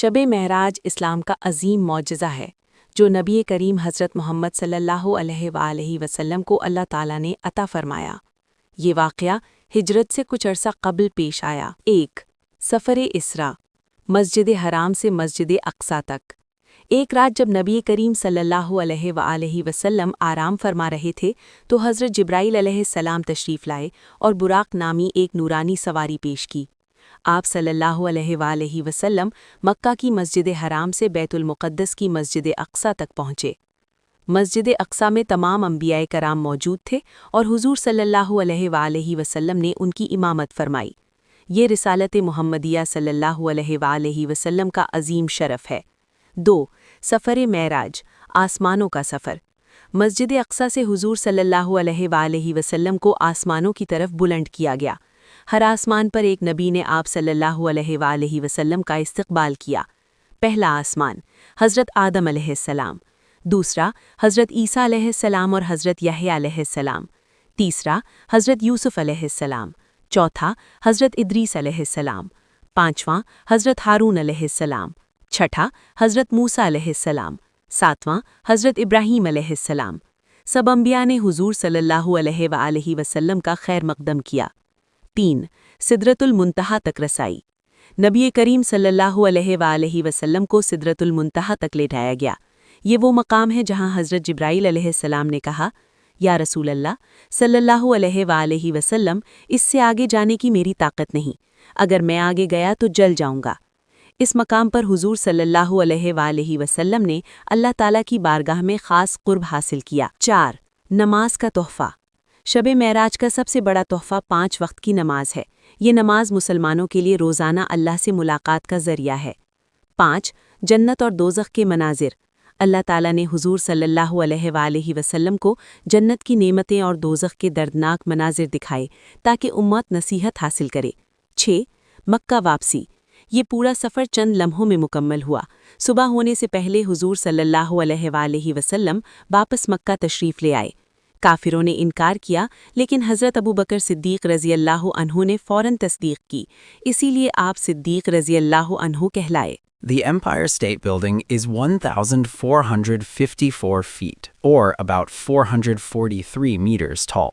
شب معراج اسلام کا عظیم معجزہ ہے جو نبی کریم حضرت محمد صلی اللہ علیہ وآلہ وسلم کو اللہ تعالیٰ نے عطا فرمایا۔ یہ واقعہ ہجرت سے کچھ عرصہ قبل پیش آیا۔ 1. سفر اسراء، مسجد حرام سے مسجد اقصیٰ تک۔ ایک رات جب نبی کریم صلی اللہ علیہ وآلہ وسلم آرام فرما رہے تھے تو حضرت جبرائیل علیہ السلام تشریف لائے اور براق نامی ایک نورانی سواری پیش کی۔ آپ صلی اللہ علیہ وآلہ وسلم مکہ کی مسجد حرام سے بیت المقدس کی مسجد اقصیٰ تک پہنچے۔ مسجد اقصیٰ میں تمام انبیاء کرام موجود تھے اور حضور صلی اللہ علیہ وآلہ وسلم نے ان کی امامت فرمائی۔ یہ رسالت محمدیہ صلی اللہ علیہ وآلہ وسلم کا عظیم شرف ہے۔ 2. سفر معراج، آسمانوں کا سفر۔ مسجد اقصیٰ سے حضور صلی اللہ علیہ وآلہ وسلم کو آسمانوں کی طرف بلند کیا گیا۔ ہر آسمان پر ایک نبی نے آپ صلی اللہ علیہ وآلہ وسلم کا استقبال کیا۔ پہلا آسمان حضرت آدم علیہ السلام، دوسرا حضرت عیسیٰ علیہ السلام اور حضرت یحییٰ علیہ السلام، تیسرا حضرت یوسف علیہ السلام، چوتھا حضرت ادریس علیہ السلام، پانچواں حضرت ہارون علیہ السلام، چھٹا حضرت موسیٰ علیہ السلام، ساتواں حضرت ابراہیم علیہ السلام۔ سب انبیاء نے حضور صلی اللہ علیہ وآلہ وسلم کا خیر مقدم کیا۔ 3. سدرۃ المنتہا تک رسائی۔ نبی کریم صلی اللہ علیہ وآلہ وسلم کو سدرۃ المنتہا تک لے جایا گیا۔ یہ وہ مقام ہے جہاں حضرت جبرائیل علیہ السلام نے کہا، یا رسول اللہ صلی اللہ علیہ وآلہ وسلم، اس سے آگے جانے کی میری طاقت نہیں، اگر میں آگے گیا تو جل جاؤں گا۔ اس مقام پر حضور صلی اللہ علیہ وآلہ وسلم نے اللہ تعالیٰ کی بارگاہ میں خاص قرب حاصل کیا۔ 4. نماز کا تحفہ۔ شب معراج کا سب سے بڑا تحفہ 5 وقت کی نماز ہے۔ یہ نماز مسلمانوں کے لیے روزانہ اللہ سے ملاقات کا ذریعہ ہے۔ 5. جنت اور دوزخ کے مناظر۔ اللہ تعالیٰ نے حضور صلی اللہ علیہ وآلہ وسلم کو جنت کی نعمتیں اور دوزخ کے دردناک مناظر دکھائے تاکہ امت نصیحت حاصل کرے۔ 6. مکہ واپسی۔ یہ پورا سفر چند لمحوں میں مکمل ہوا۔ صبح ہونے سے پہلے حضور صلی اللہ علیہ وآلہ وسلم واپس مکہ تشریف لے آئے۔ کافروں نے انکار کیا لیکن حضرت ابو بکر صدیق رضی اللہ عنہ نے فوراً تصدیق کی، اسی لیے آپ صدیق رضی اللہ عنہ کہلائے۔ The Empire State Building is 1,454 feet, or about 443 meters tall.